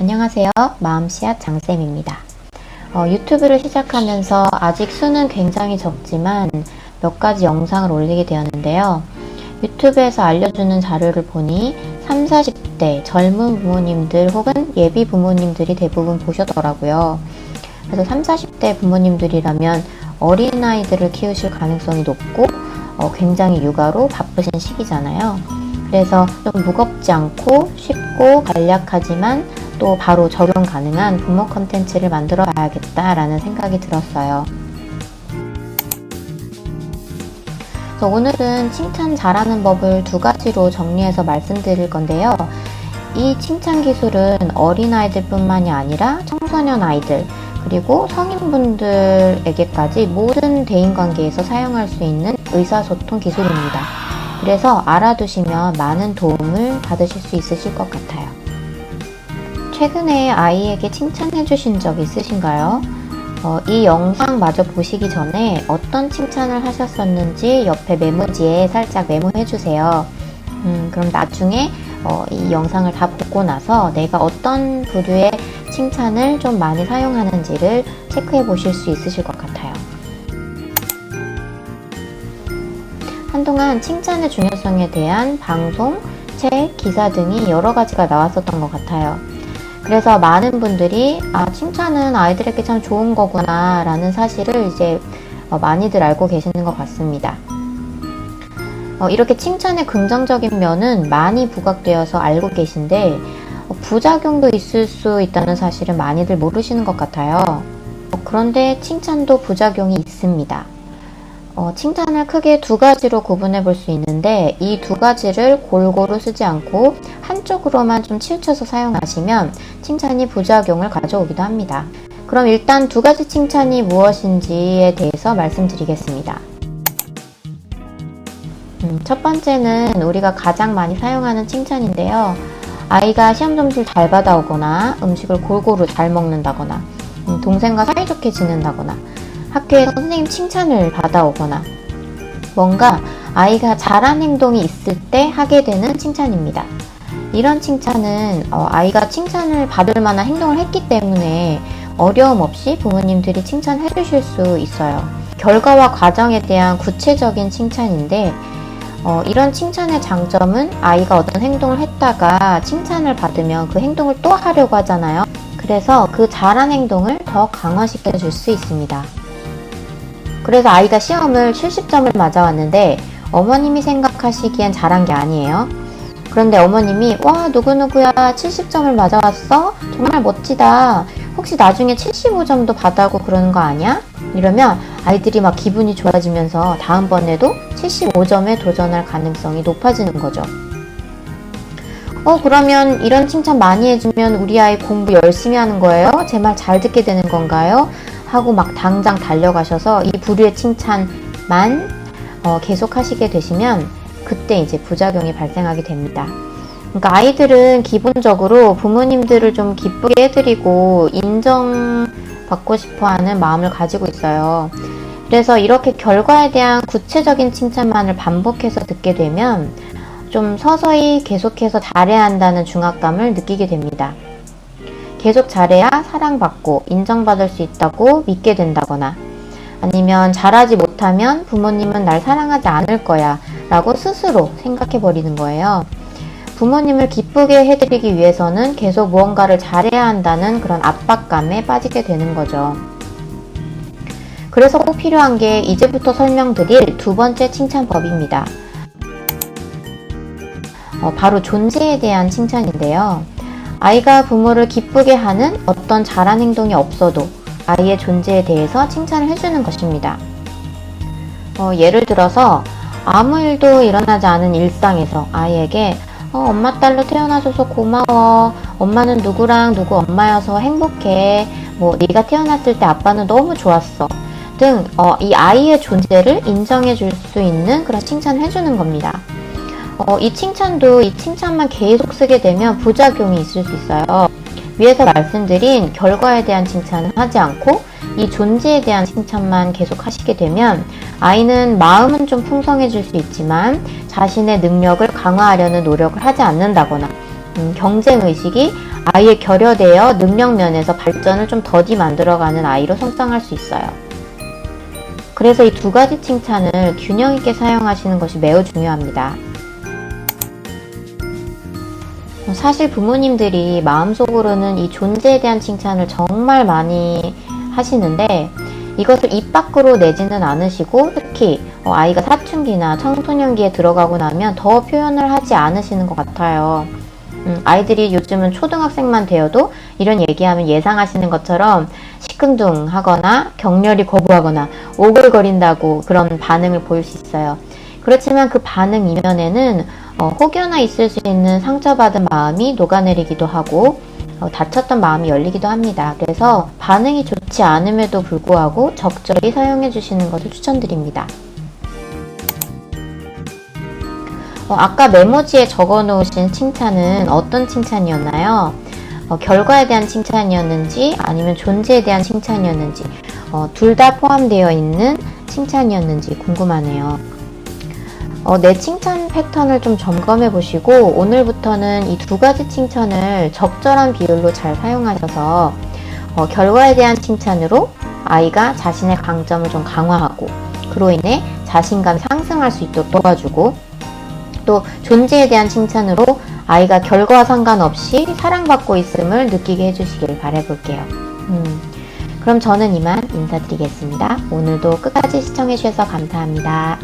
안녕하세요. 마음씨앗 장쌤입니다. 유튜브를 시작하면서 아직 수는 굉장히 적지만 몇 가지 영상을 올리게 되었는데요. 유튜브에서 알려주는 자료를 보니 30, 40대 젊은 부모님들 혹은 예비 부모님들이 대부분 보셨더라고요. 그래서 30, 40대 부모님들이라면 어린아이들을 키우실 가능성이 높고 굉장히 육아로 바쁘신 시기잖아요. 그래서 좀 무겁지 않고 쉽고 간략하지만 또 바로 적용 가능한 부모 컨텐츠를 만들어 봐야겠다라는 생각이 들었어요. 그래서 오늘은 칭찬 잘하는 법을 두 가지로 정리해서 말씀드릴 건데요. 이 칭찬 기술은 어린아이들 뿐만이 아니라 청소년 아이들 그리고 성인분들에게까지 모든 대인관계에서 사용할 수 있는 의사소통 기술입니다. 그래서 알아두시면 많은 도움을 받으실 수 있으실 것 같아요. 최근에 아이에게 칭찬해 주신 적 있으신가요? 이 영상 마저 보시기 전에 어떤 칭찬을 하셨었는지 옆에 메모지에 살짝 메모해 주세요. 그럼 나중에 이 영상을 다 보고 나서 내가 어떤 부류의 칭찬을 좀 많이 사용하는지를 체크해 보실 수 있으실 것 같아요. 한동안 칭찬의 중요성에 대한 방송, 책, 기사 등이 여러 가지가 나왔었던 것 같아요. 그래서 많은 분들이 칭찬은 아이들에게 참 좋은 거구나 라는 사실을 이제 많이들 알고 계시는 것 같습니다. 이렇게 칭찬의 긍정적인 면은 많이 부각되어서 알고 계신데 부작용도 있을 수 있다는 사실은 많이들 모르시는 것 같아요. 그런데 칭찬도 부작용이 있습니다. 칭찬을 크게 두 가지로 구분해 볼 수 있는데 이 두 가지를 골고루 쓰지 않고 한쪽으로만 좀 치우쳐서 사용하시면 칭찬이 부작용을 가져오기도 합니다. 그럼 일단 두 가지 칭찬이 무엇인지에 대해서 말씀드리겠습니다. 첫 번째는 우리가 가장 많이 사용하는 칭찬인데요. 아이가 시험 점수를 잘 받아오거나 음식을 골고루 잘 먹는다거나 동생과 사이좋게 지낸다거나 학교에서 선생님 칭찬을 받아오거나 뭔가 아이가 잘한 행동이 있을 때 하게 되는 칭찬입니다. 이런 칭찬은 아이가 칭찬을 받을 만한 행동을 했기 때문에 어려움 없이 부모님들이 칭찬해 주실 수 있어요. 결과와 과정에 대한 구체적인 칭찬인데 이런 칭찬의 장점은 아이가 어떤 행동을 했다가 칭찬을 받으면 그 행동을 또 하려고 하잖아요. 그래서 그 잘한 행동을 더 강화시켜 줄 수 있습니다. 그래서 아이가 시험을 70점을 맞아왔는데 어머님이 생각하시기엔 잘한 게 아니에요. 그런데 어머님이 와 누구누구야 70점을 맞아왔어? 정말 멋지다. 혹시 나중에 75점도 받아오고 그러는 거 아니야? 이러면 아이들이 막 기분이 좋아지면서 다음번에도 75점에 도전할 가능성이 높아지는 거죠. 그러면 이런 칭찬 많이 해주면 우리 아이 공부 열심히 하는 거예요? 제 말 잘 듣게 되는 건가요? 하고 막 당장 달려가셔서 이 부류의 칭찬만 계속 하시게 되시면 그때 이제 부작용이 발생하게 됩니다. 그러니까 아이들은 기본적으로 부모님들을 좀 기쁘게 해드리고 인정받고 싶어하는 마음을 가지고 있어요. 그래서 이렇게 결과에 대한 구체적인 칭찬만을 반복해서 듣게 되면 좀 서서히 계속해서 잘해야 한다는 중압감을 느끼게 됩니다. 계속 잘해야 사랑받고 인정받을 수 있다고 믿게 된다거나 아니면 잘하지 못하면 부모님은 날 사랑하지 않을 거야 라고 스스로 생각해 버리는 거예요. 부모님을 기쁘게 해드리기 위해서는 계속 무언가를 잘해야 한다는 그런 압박감에 빠지게 되는 거죠. 그래서 꼭 필요한 게 이제부터 설명드릴 두 번째 칭찬법입니다. 바로 존재에 대한 칭찬인데요. 아이가 부모를 기쁘게 하는 어떤 잘한 행동이 없어도 아이의 존재에 대해서 칭찬을 해주는 것입니다. 예를 들어서 아무 일도 일어나지 않은 일상에서 아이에게 엄마 딸로 태어나줘서 고마워. 엄마는 누구랑 누구 엄마여서 행복해. 네가 태어났을 때 아빠는 너무 좋았어. 등 이 아이의 존재를 인정해 줄 수 있는 그런 칭찬을 해주는 겁니다. 이 칭찬도 이 칭찬만 계속 쓰게 되면 부작용이 있을 수 있어요. 위에서 말씀드린 결과에 대한 칭찬은 하지 않고 이 존재에 대한 칭찬만 계속 하시게 되면 아이는 마음은 좀 풍성해질 수 있지만 자신의 능력을 강화하려는 노력을 하지 않는다거나 경쟁의식이 아이의 결여되어 능력 면에서 발전을 좀 더디 만들어가는 아이로 성장할 수 있어요. 그래서 이 두 가지 칭찬을 균형 있게 사용하시는 것이 매우 중요합니다. 사실 부모님들이 마음속으로는 이 존재에 대한 칭찬을 정말 많이 하시는데 이것을 입 밖으로 내지는 않으시고 특히 아이가 사춘기나 청소년기에 들어가고 나면 더 표현을 하지 않으시는 것 같아요. 아이들이 요즘은 초등학생만 되어도 이런 얘기하면 예상하시는 것처럼 시큰둥하거나 격렬히 거부하거나 오글거린다고 그런 반응을 보일 수 있어요. 그렇지만 그 반응 이면에는 혹여나 있을 수 있는 상처받은 마음이 녹아내리기도 하고 다쳤던 마음이 열리기도 합니다. 그래서 반응이 좋지 않음에도 불구하고 적절히 사용해 주시는 것을 추천드립니다. 아까 메모지에 적어 놓으신 칭찬은 어떤 칭찬이었나요? 결과에 대한 칭찬이었는지 아니면 존재에 대한 칭찬이었는지 둘 다 포함되어 있는 칭찬이었는지 궁금하네요. 내 칭찬 패턴을 좀 점검해 보시고 오늘부터는 이 두 가지 칭찬을 적절한 비율로 잘 사용하셔서 결과에 대한 칭찬으로 아이가 자신의 강점을 좀 강화하고 그로 인해 자신감이 상승할 수 있도록 도와주고 또 존재에 대한 칭찬으로 아이가 결과와 상관없이 사랑받고 있음을 느끼게 해주시길 바라볼게요. 그럼 저는 이만 인사드리겠습니다. 오늘도 끝까지 시청해주셔서 감사합니다.